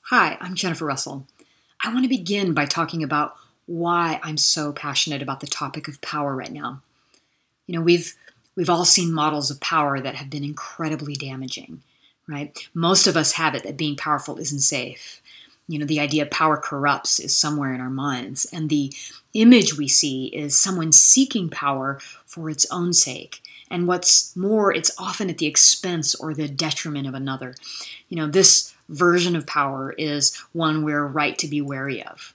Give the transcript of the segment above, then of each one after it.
Hi, I'm Jennifer Russell. I want to begin by talking about why I'm so passionate about the topic of power right now. We've all seen models of power that have been incredibly damaging, right? Most of us have it that being powerful isn't safe. The idea of power corrupts is somewhere in our minds, and the image we see is someone seeking power for its own sake. And what's more, it's often at the expense or the detriment of another. This version of power is one we're right to be wary of.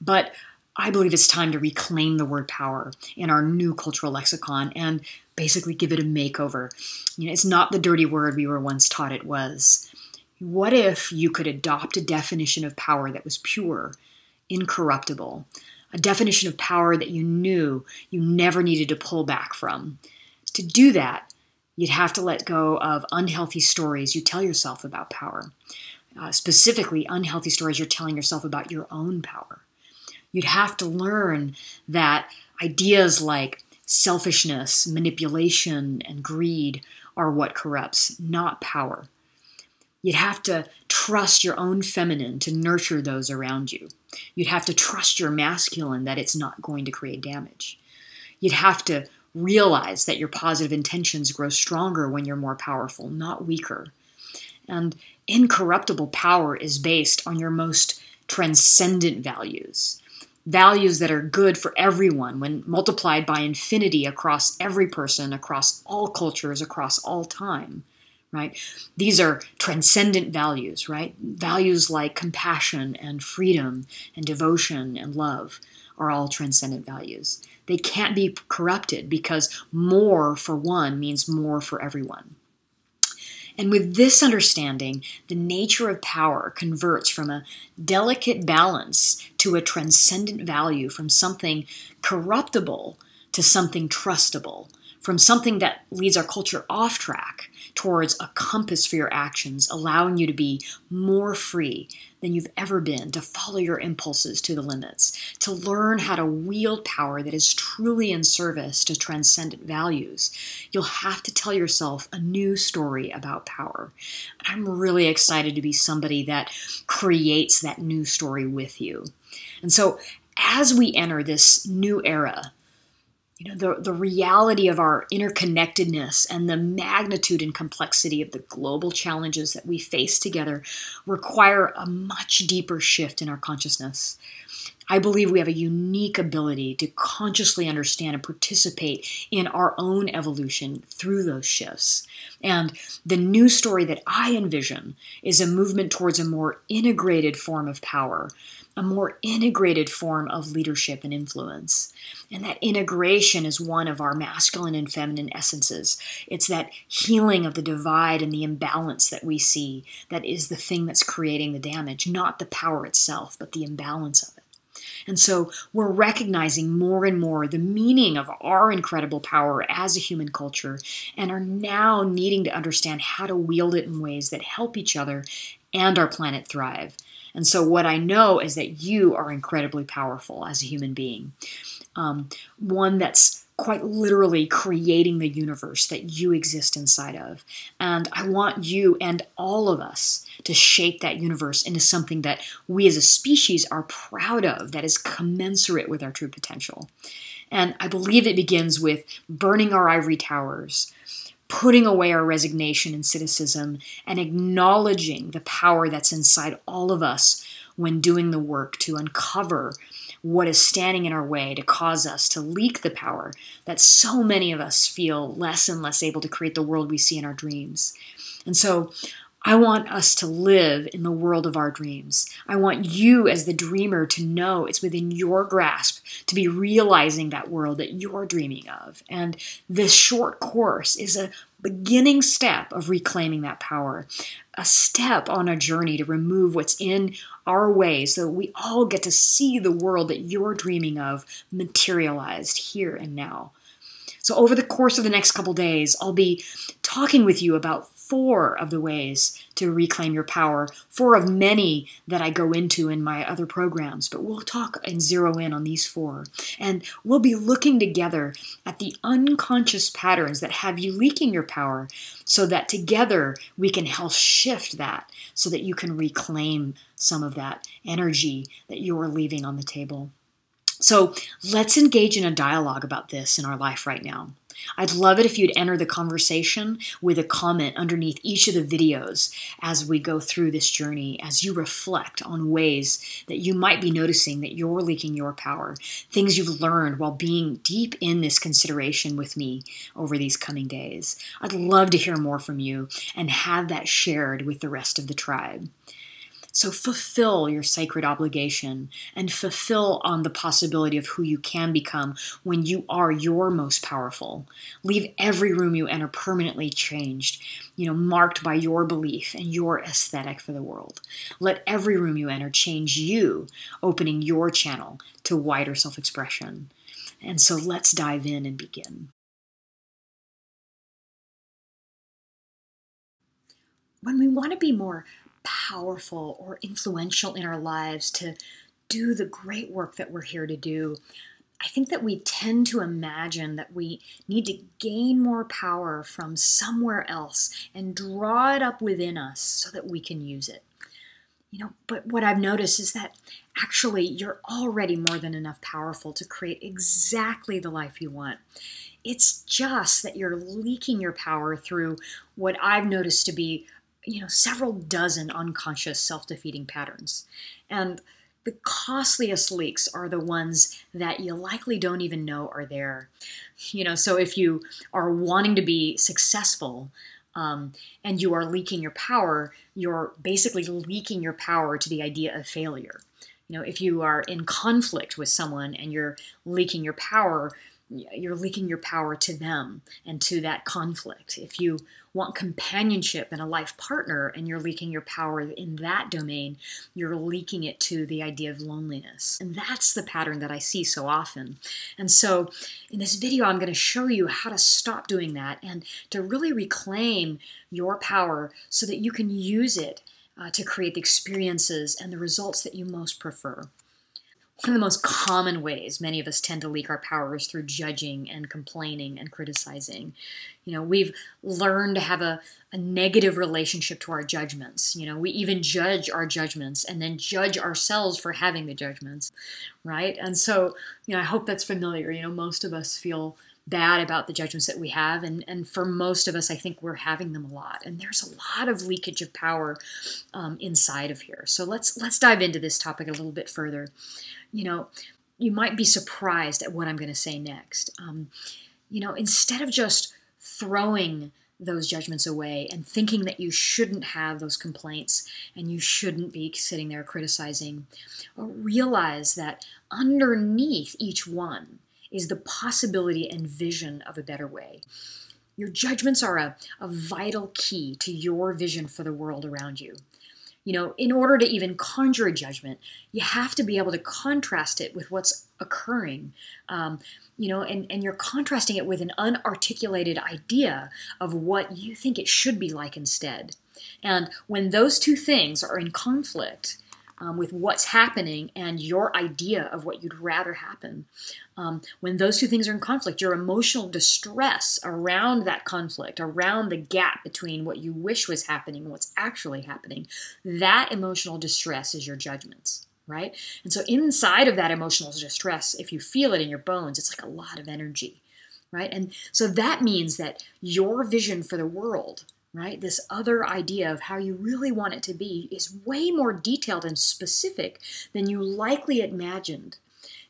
But I believe it's time to reclaim the word power in our new cultural lexicon and basically give it a makeover. It's not the dirty word we were once taught it was. What if you could adopt a definition of power that was pure, incorruptible, a definition of power that you knew you never needed to pull back from? To do that, you'd have to let go of unhealthy stories you tell yourself about power, specifically unhealthy stories you're telling yourself about your own power. You'd have to learn that ideas like selfishness, manipulation, and greed are what corrupts, not power. You'd have to trust your own feminine to nurture those around you. You'd have to trust your masculine that it's not going to create damage. You'd have to realize that your positive intentions grow stronger when you're more powerful, not weaker. And incorruptible power is based on your most transcendent values. Values that are good for everyone when multiplied by infinity across every person, across all cultures, across all time. Right? These are transcendent values, right? Values like compassion and freedom and devotion and love are all transcendent values. They can't be corrupted because more for one means more for everyone. And with this understanding, the nature of power converts from a delicate balance to a transcendent value, from something corruptible to something trustable, from something that leads our culture off track towards a compass for your actions, allowing you to be more free than you've ever been, to follow your impulses to the limits, to learn how to wield power that is truly in service to transcendent values. You'll have to tell yourself a new story about power. And I'm really excited to be somebody that creates that new story with you. And so as we enter this new era, the reality of our interconnectedness and the magnitude and complexity of the global challenges that we face together require a much deeper shift in our consciousness. I believe we have a unique ability to consciously understand and participate in our own evolution through those shifts. And the new story that I envision is a movement towards a more integrated form of power, a more integrated form of leadership and influence. And that integration is one of our masculine and feminine essences. It's that healing of the divide and the imbalance that we see that is the thing that's creating the damage, not the power itself, but the imbalance of it. And so we're recognizing more and more the meaning of our incredible power as a human culture, and are now needing to understand how to wield it in ways that help each other and our planet thrive. And so what I know is that you are incredibly powerful as a human being. One that's quite literally creating the universe that you exist inside of. And I want you and all of us to shape that universe into something that we as a species are proud of, that is commensurate with our true potential. And I believe it begins with burning our ivory towers, putting away our resignation and cynicism, and acknowledging the power that's inside all of us when doing the work to uncover what is standing in our way to cause us to leak the power that so many of us feel less and less able to create the world we see in our dreams. And so I want us to live in the world of our dreams. I want you as the dreamer to know it's within your grasp to be realizing that world that you're dreaming of. And this short course is a beginning step of reclaiming that power, a step on a journey to remove what's in our way so we all get to see the world that you're dreaming of materialized here and now. So over the course of the next couple days, I'll be talking with you about 4 of the ways to reclaim your power, 4 of many that I go into in my other programs, but we'll talk and zero in on these 4. And we'll be looking together at the unconscious patterns that have you leaking your power so that together we can help shift that so that you can reclaim some of that energy that you're leaving on the table. So let's engage in a dialogue about this in our life right now. I'd love it if you'd enter the conversation with a comment underneath each of the videos as we go through this journey, as you reflect on ways that you might be noticing that you're leaking your power, things you've learned while being deep in this consideration with me over these coming days. I'd love to hear more from you and have that shared with the rest of the tribe. So fulfill your sacred obligation and fulfill on the possibility of who you can become when you are your most powerful. Leave every room you enter permanently changed, marked by your belief and your aesthetic for the world. Let every room you enter change you, opening your channel to wider self-expression. And so let's dive in and begin. When we want to be more powerful or influential in our lives to do the great work that we're here to do, I think that we tend to imagine that we need to gain more power from somewhere else and draw it up within us so that we can use it. But what I've noticed is that actually you're already more than enough powerful to create exactly the life you want. It's just that you're leaking your power through what I've noticed to be several dozen unconscious self-defeating patterns. And the costliest leaks are the ones that you likely don't even know are there. So if you are wanting to be successful and you are leaking your power, you're basically leaking your power to the idea of failure. If you are in conflict with someone and you're leaking your power to them and to that conflict. If you want companionship and a life partner and you're leaking your power in that domain, you're leaking it to the idea of loneliness. And that's the pattern that I see so often. And so in this video, I'm going to show you how to stop doing that and to really reclaim your power so that you can use it to create the experiences and the results that you most prefer. One of the most common ways many of us tend to leak our power is through judging and complaining and criticizing. We've learned to have a negative relationship to our judgments. We even judge our judgments and then judge ourselves for having the judgments, right? And so, I hope that's familiar. Most of us feel bad about the judgments that we have, and for most of us, I think we're having them a lot. And there's a lot of leakage of power inside of here. So let's dive into this topic a little bit further. You might be surprised at what I'm going to say next. Instead of just throwing those judgments away and thinking that you shouldn't have those complaints and you shouldn't be sitting there criticizing, realize that underneath each one is the possibility and vision of a better way. Your judgments are a vital key to your vision for the world around you. In order to even conjure a judgment, you have to be able to contrast it with what's occurring, and you're contrasting it with an unarticulated idea of what you think it should be like instead. And when those two things are in conflict with what's happening and your idea of what you'd rather happen, when those two things are in conflict, your emotional distress around that conflict, around the gap between what you wish was happening and what's actually happening, that emotional distress is your judgments, right? And so inside of that emotional distress, if you feel it in your bones, it's like a lot of energy, right? And so that means that your vision for the world, right, this other idea of how you really want it to be, is way more detailed and specific than you likely imagined.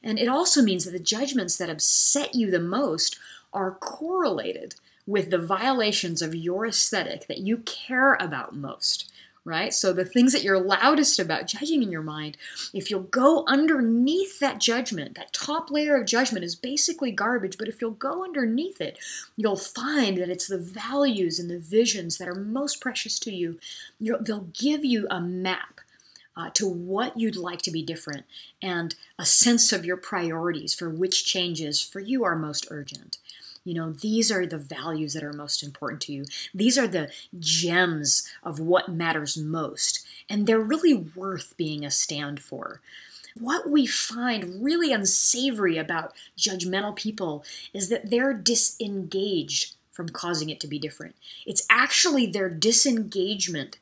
And it also means that the judgments that upset you the most are correlated with the violations of your aesthetic that you care about most, right? So the things that you're loudest about judging in your mind, if you'll go underneath that judgment, that top layer of judgment is basically garbage, but if you'll go underneath it, you'll find that it's the values and the visions that are most precious to you. They'll give you a map to what you'd like to be different and a sense of your priorities for which changes for you are most urgent. These are the values that are most important to you. These are the gems of what matters most. And they're really worth being a stand for. What we find really unsavory about judgmental people is that they're disengaged from causing it to be different. It's actually their disengagement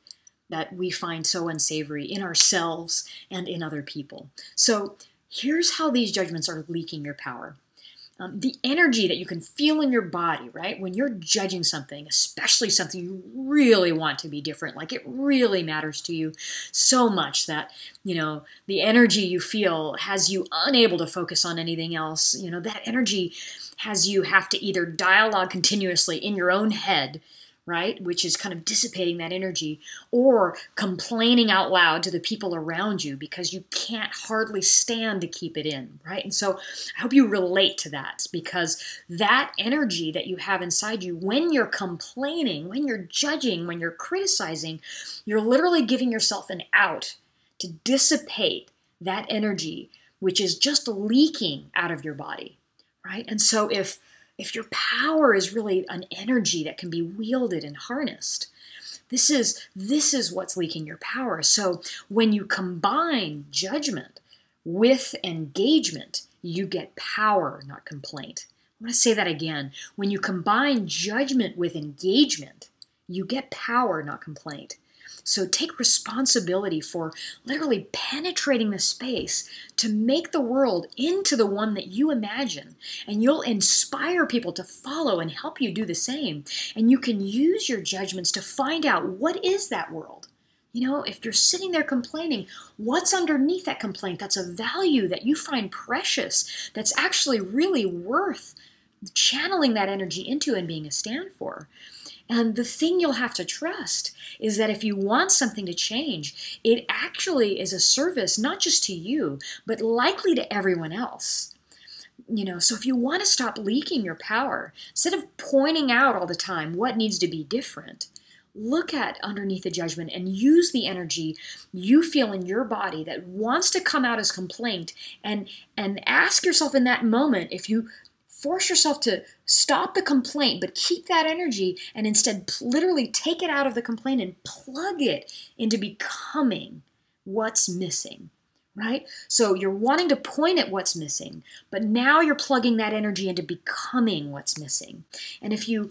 that we find so unsavory in ourselves and in other people. So here's how these judgments are leaking your power. The energy that you can feel in your body, right? When you're judging something, especially something you really want to be different, like it really matters to you so much that, the energy you feel has you unable to focus on anything else. That energy has you have to either dialogue continuously in your own head, right, which is kind of dissipating that energy, or complaining out loud to the people around you because you can't hardly stand to keep it in, right? And so I hope you relate to that, because that energy that you have inside you, when you're complaining, when you're judging, when you're criticizing, you're literally giving yourself an out to dissipate that energy, which is just leaking out of your body, right? And so if your power is really an energy that can be wielded and harnessed, this is what's leaking your power. So when you combine judgment with engagement, you get power, not complaint. I want to say that again. When you combine judgment with engagement, you get power, not complaint. So take responsibility for literally penetrating the space to make the world into the one that you imagine. And you'll inspire people to follow and help you do the same. And you can use your judgments to find out, what is that world? If you're sitting there complaining, what's underneath that complaint? That's a value that you find precious, that's actually really worth channeling that energy into and being a stand for. And the thing you'll have to trust is that if you want something to change, it actually is a service not just to you, but likely to everyone else. So if you want to stop leaking your power, instead of pointing out all the time what needs to be different, look at underneath the judgment and use the energy you feel in your body that wants to come out as complaint, and ask yourself in that moment, if you force yourself to stop the complaint, but keep that energy and instead literally take it out of the complaint and plug it into becoming what's missing, right? So you're wanting to point at what's missing, but now you're plugging that energy into becoming what's missing. And if you,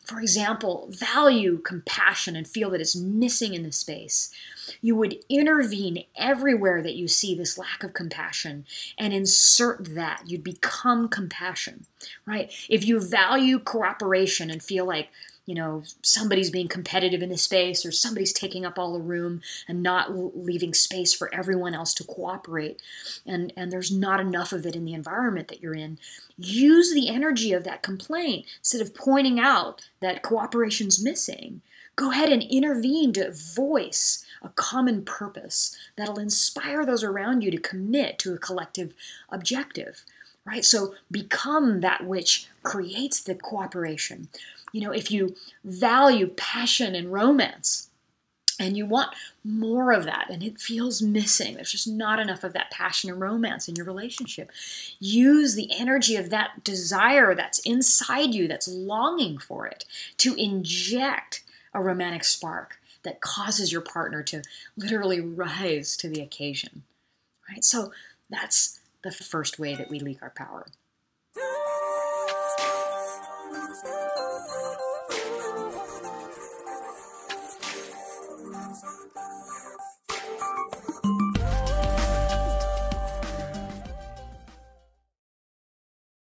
for example, value compassion and feel that it's missing in the space, you would intervene everywhere that you see this lack of compassion and insert that. You'd become compassion, right? If you value cooperation and feel like, somebody's being competitive in the space, or somebody's taking up all the room and not leaving space for everyone else to cooperate, and there's not enough of it in the environment that you're in, use the energy of that complaint instead of pointing out that cooperation's missing. Go ahead and intervene to voice a common purpose that'll inspire those around you to commit to a collective objective, right? So become that which creates the cooperation. If you value passion and romance and you want more of that and it feels missing, there's just not enough of that passion and romance in your relationship, use the energy of that desire that's inside you, that's longing for it, to inject a romantic spark that causes your partner to literally rise to the occasion, right? So that's the first way that we leak our power.